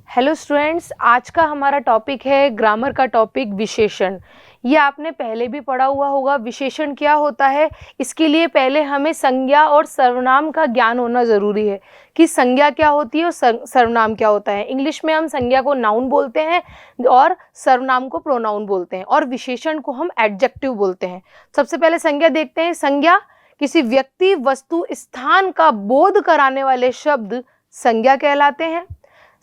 Hello students, आज का हमारा टॉपिक है ग्रामर का टॉपिक विशेषण। ये आपने पहले भी पढ़ा हुआ होगा। विशेषण क्या होता है, इसके लिए पहले हमें संज्ञा और सर्वनाम का ज्ञान होना ज़रूरी है कि संज्ञा क्या होती है और सर्वनाम क्या होता है। इंग्लिश में हम संज्ञा को नाउन बोलते हैं और सर्वनाम को प्रोनाउन बोलते हैं और विशेषण को हम एडजेक्टिव बोलते हैं। सबसे पहले संज्ञा देखते हैं। संज्ञा किसी व्यक्ति, वस्तु, स्थान का बोध कराने वाले शब्द संज्ञा कहलाते हैं।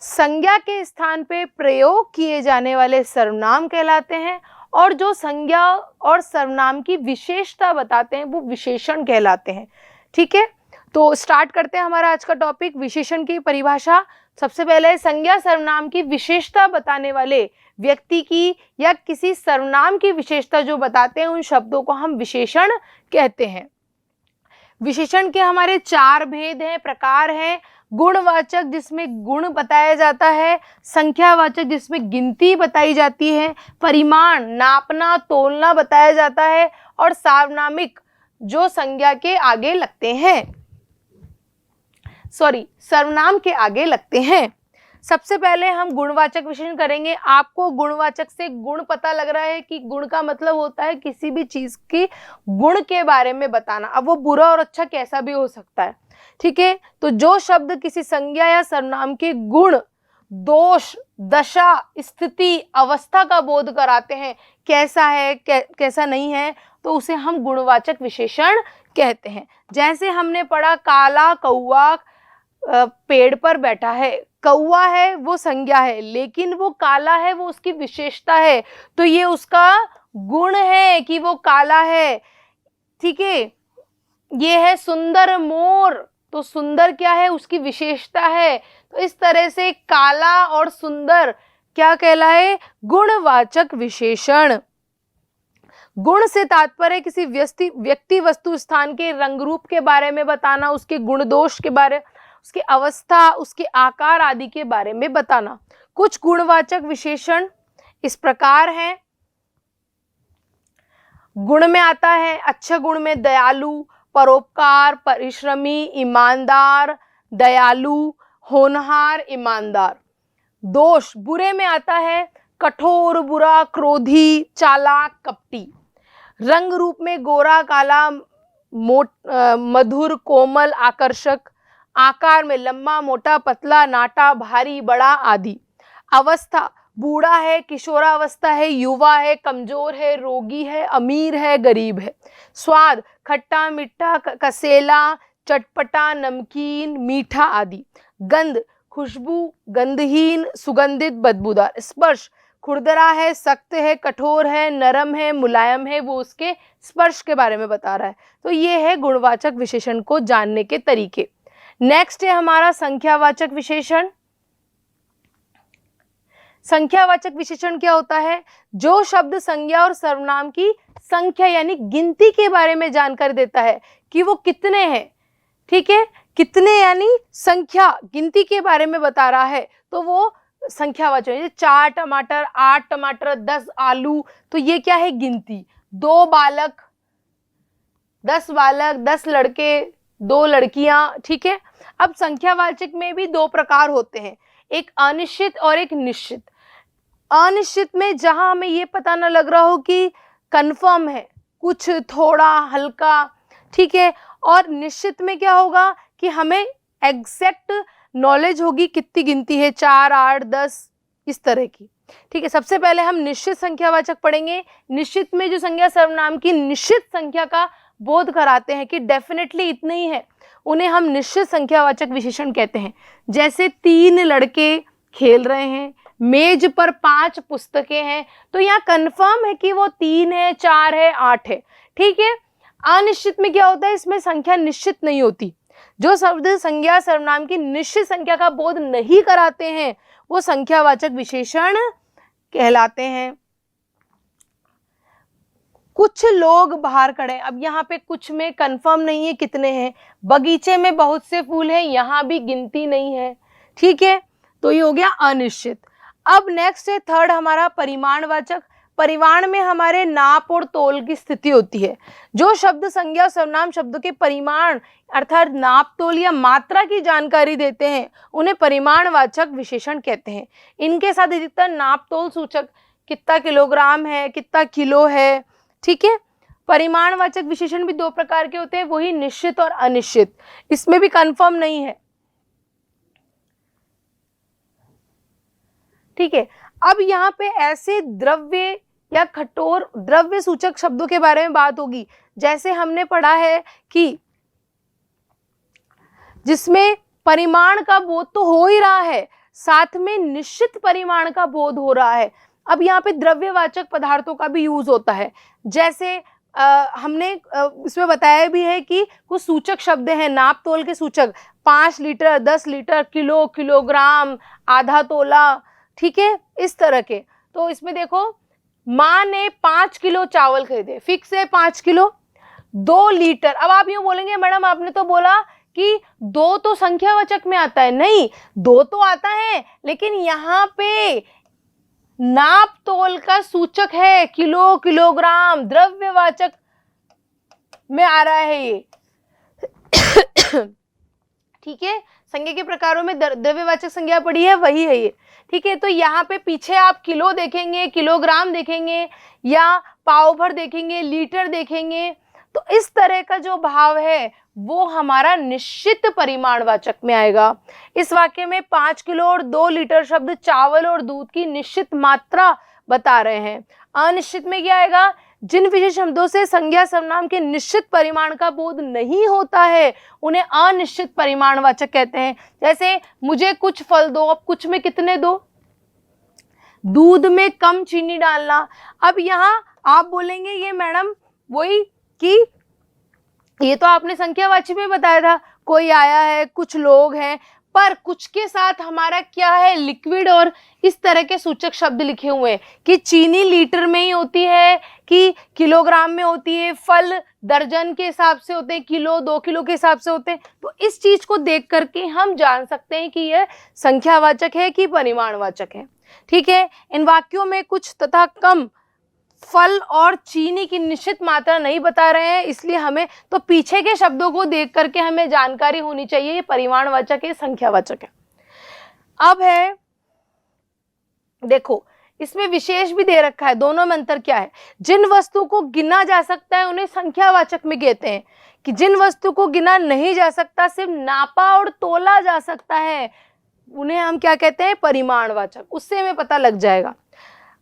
संज्ञा के स्थान पे प्रयोग किए जाने वाले सर्वनाम कहलाते हैं और जो संज्ञा और सर्वनाम की विशेषता बताते हैं वो विशेषण कहलाते हैं। ठीक है, तो स्टार्ट करते हैं हमारा आज का टॉपिक, विशेषण की परिभाषा। सबसे पहले संज्ञा सर्वनाम की विशेषता बताने वाले व्यक्ति की या किसी सर्वनाम की विशेषता जो बताते हैं उन शब्दों को हम विशेषण कहते हैं। विशेषण के हमारे चार भेद हैं, प्रकार हैं। गुणवाचक जिसमें गुण बताया जाता है, संख्यावाचक जिसमें गिनती बताई जाती है, परिमाण नापना तोलना बताया जाता है और सार्वनामिक जो संज्ञा के आगे लगते हैं, सर्वनाम के आगे लगते हैं। सबसे पहले हम गुणवाचक विशेषण करेंगे। आपको गुणवाचक से गुण पता लग रहा है कि गुण का मतलब होता है किसी भी चीज की गुण के बारे में बताना। अब वो बुरा और अच्छा कैसा भी हो सकता है। ठीक है, तो जो शब्द किसी संज्ञा या सर्वनाम के गुण, दोष, दशा, स्थिति, अवस्था का बोध कराते हैं, कैसा है कैसा नहीं है, तो उसे हम गुणवाचक विशेषण कहते हैं। जैसे हमने पढ़ा काला कौवा पेड़ पर बैठा है। कौवा है वो संज्ञा है, लेकिन वो काला है वो उसकी विशेषता है, तो ये उसका गुण है कि वो काला है। ठीक है, ये है सुंदर मोर, तो सुंदर क्या है, उसकी विशेषता है। तो इस तरह से काला और सुंदर क्या कहलाए, गुणवाचक विशेषण। गुण से तात्पर्य किसी व्यक्ति, वस्तु, स्थान के रंग रूप के बारे में बताना, उसके गुण दोष के बारे, उसकी अवस्था, उसके आकार आदि के बारे में बताना। कुछ गुणवाचक विशेषण इस प्रकार हैं। गुण में आता है, अच्छे गुण में दयालु, परोपकार, परिश्रमी, ईमानदार, दयालु, होनहार, ईमानदार। दोष बुरे में आता है, कठोर, बुरा, क्रोधी, चालाक, कपटी। रंग रूप में गोरा, काला, मधुर, कोमल, आकर्षक। आकार में लंबा, मोटा, पतला, नाटा, भारी, बड़ा आदि। अवस्था बूढ़ा है, किशोरावस्था है, युवा है, कमजोर है, रोगी है, अमीर है, गरीब है। स्वाद खट्टा, मीठा, कसेला, चटपटा, नमकीन, मीठा आदि। गंध खुशबू, गंधहीन, सुगंधित, बदबूदार। स्पर्श खुरदरा है, सख्त है, कठोर है, नरम है, मुलायम है, वो उसके स्पर्श के बारे में बता रहा है। तो ये है गुणवाचक विशेषण को जानने के तरीके। नेक्स्ट है हमारा संख्यावाचक विशेषण। संख्यावाचक विशेषण क्या होता है, जो शब्द संज्ञा और सर्वनाम की संख्या यानी गिनती के बारे में जानकारी देता है कि वो कितने हैं। ठीक है, कितने यानी संख्या, गिनती के बारे में बता रहा है, तो वो संख्यावाचक है। 4 टमाटर, 8 टमाटर, 10 आलू, तो ये क्या है, गिनती। 2 बालक, 10 बालक, 10 लड़के, 2 लड़कियां। ठीक है, अब संख्यावाचक में भी 2 प्रकार होते हैं, एक अनिश्चित और एक निश्चित। अनिश्चित में जहां हमें ये पता न लग रहा हो कि कंफर्म है, कुछ थोड़ा हल्का। ठीक है, और निश्चित में क्या होगा कि हमें एग्जैक्ट नॉलेज होगी कितनी गिनती है, 4, 8, 10 इस तरह की। ठीक है, सबसे पहले हम निश्चित संख्यावाचक पढ़ेंगे। निश्चित में जो संज्ञा सर्वनाम की निश्चित संख्या का बोध कराते हैं कि डेफिनेटली इतने ही है, उन्हें हम निश्चित संख्यावाचक विशेषण कहते हैं। जैसे 3 लड़के खेल रहे हैं, मेज पर 5 पुस्तकें हैं, तो यहाँ कंफर्म है कि वो 3 है, 4 है, 8 है। ठीक है, अनिश्चित में क्या होता है, इसमें संख्या निश्चित नहीं होती। जो शब्द संज्ञा सर्वनाम की निश्चित संख्या का बोध नहीं कराते हैं वो संख्यावाचक विशेषण कहलाते हैं। कुछ लोग बाहर खड़े, अब यहाँ पे कुछ में कंफर्म नहीं है कितने हैं। बगीचे में बहुत से फूल हैं, यहाँ भी गिनती नहीं है। ठीक है, तो ये हो गया अनिश्चित। अब नेक्स्ट है थर्ड हमारा परिमाणवाचक। परिमाण में हमारे नाप और तोल की स्थिति होती है। जो शब्द संज्ञा और सर्वनाम शब्दों के परिमाण अर्थात नाप तोल या मात्रा की जानकारी देते हैं उन्हें परिमाणवाचक विशेषण कहते हैं। इनके साथ अधिकतर नाप तोल सूचक कितना किलोग्राम है, कितना किलो है, ठीक है। परिमाणवाचक विशेषण भी 2 प्रकार के होते हैं, वही निश्चित और अनिश्चित, इसमें भी कंफर्म नहीं है, ठीक है। अब यहाँ पे ऐसे द्रव्य या कठोर द्रव्य सूचक शब्दों के बारे में बात होगी, जैसे हमने पढ़ा है कि जिसमें परिमाण का बोध तो हो ही रहा है, साथ में निश्चित परिमाण का बोध हो रहा है। अब यहाँ पे द्रव्यवाचक पदार्थों का भी यूज होता है, जैसे हमने इसमें बताया भी है कि कुछ सूचक शब्द हैं नाप तोल के सूचक, 5 लीटर, 10 लीटर, किलो, किलोग्राम, आधा तोला, ठीक है, इस तरह के। तो इसमें देखो, माँ ने 5 किलो चावल खरीदे, फिक्स है 5 किलो। 2 लीटर, अब आप यूं बोलेंगे मैडम आपने तो बोला कि 2 तो संख्यावाचक में आता है, नहीं 2 तो आता है, लेकिन यहाँ पे नाप तोल का सूचक है किलो, किलोग्राम, द्रव्यवाचक में आ रहा है ये ठीक है। संज्ञा के प्रकारों में द्रव्यवाचक संज्ञा पड़ी है, वही है ये, ठीक है। तो यहाँ पे पीछे आप किलो देखेंगे, किलोग्राम देखेंगे, या पाव भर देखेंगे, लीटर देखेंगे, तो इस तरह का जो भाव है वो हमारा निश्चित परिमाणवाचक में आएगा। इस वाक्य में 5 किलो और 2 लीटर शब्द चावल और दूध की निश्चित मात्रा बता रहे हैं। अनिश्चित में क्या आएगा? जिन विशेष शब्दों से संज्ञा सर्वनाम के निश्चित परिमाण का बोध नहीं होता है उन्हें अनिश्चित परिमाणवाचक कहते हैं। जैसे मुझे कुछ फल दो, अब कुछ में कितने दो? दूध में कम चीनी डालना। अब यहाँ आप बोलेंगे ये मैडम वही कि ये तो आपने संख्यावाची में बताया था, कोई आया है, कुछ लोग हैं, पर कुछ के साथ हमारा क्या है? लिक्विड और इस तरह के सूचक शब्द लिखे हुए हैं कि चीनी लीटर में ही होती है कि किलोग्राम में होती है, फल दर्जन के हिसाब से होते हैं, किलो 2 किलो के हिसाब से होते हैं। तो इस चीज को देख करके हम जान सकते हैं कि यह संख्यावाचक है कि परिमाणवाचक है, ठीक है। इन वाक्यों में कुछ तथा कम फल और चीनी की निश्चित मात्रा नहीं बता रहे हैं, इसलिए हमें तो पीछे के शब्दों को देख करके हमें जानकारी होनी चाहिए ये परिमाणवाचक है, संख्यावाचक है। अब है देखो, इसमें विशेष भी दे रखा है, दोनों में अंतर क्या है? जिन वस्तु को गिना जा सकता है उन्हें संख्यावाचक में कहते हैं, कि जिन वस्तु को गिना नहीं जा सकता, सिर्फ नापा और तोला जा सकता है, उन्हें हम क्या कहते हैं? परिमाणवाचक। उससे हमें पता लग जाएगा।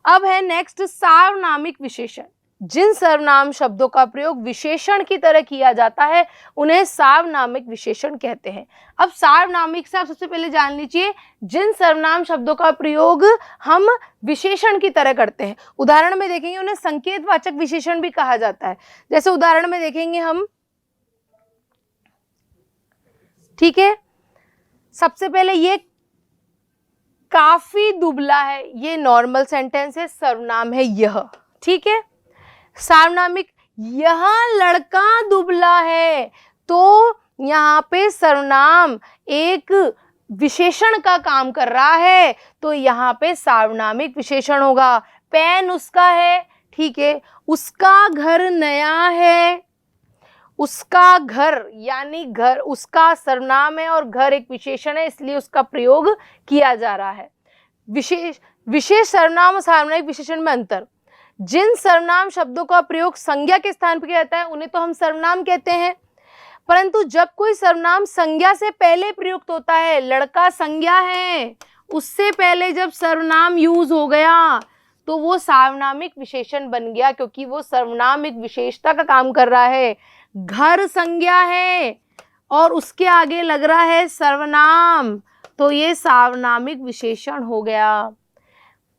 अब है नेक्स्ट सार्वनामिक विशेषण। जिन सर्वनाम शब्दों का प्रयोग विशेषण की तरह किया जाता है उन्हें सार्वनामिक विशेषण कहते हैं। अब सार्वनामिक से आप सबसे पहले जान लीजिए, जिन सर्वनाम शब्दों का प्रयोग हम विशेषण की तरह करते हैं, उदाहरण में देखेंगे उन्हें संकेतवाचक विशेषण भी कहा जाता है। जैसे उदाहरण में देखेंगे हम, ठीक है, सबसे पहले ये काफी दुबला है, ये नॉर्मल सेंटेंस है, सर्वनाम है यह, ठीक है। सार्वनामिक, यह लड़का दुबला है, तो यहाँ पे सर्वनाम एक विशेषण का काम कर रहा है, तो यहाँ पे सार्वनामिक विशेषण होगा। पेन उसका है, ठीक है, उसका घर नया है, उसका घर यानी घर उसका सर्वनाम है और घर एक विशेषण है, इसलिए उसका प्रयोग किया जा रहा है। विशेष सर्वनाम और सार्वनामिक विशेषण में अंतर। जिन सर्वनाम शब्दों का प्रयोग संज्ञा के स्थान पर किया जाता है उन्हें तो हम सर्वनाम कहते हैं, परंतु जब कोई सर्वनाम संज्ञा से पहले प्रयुक्त होता है, लड़का संज्ञा है, उससे पहले जब सर्वनाम यूज हो गया तो वो सार्वनामिक विशेषण बन गया, क्योंकि वो सर्वनाम एक विशेषता का काम कर रहा है। घर संज्ञा है और उसके आगे लग रहा है सर्वनाम, तो ये सार्वनामिक विशेषण हो गया,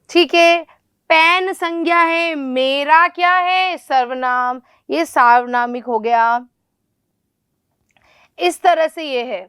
ठीक है। पेन संज्ञा है, मेरा क्या है? सर्वनाम, ये सार्वनामिक हो गया। इस तरह से ये है।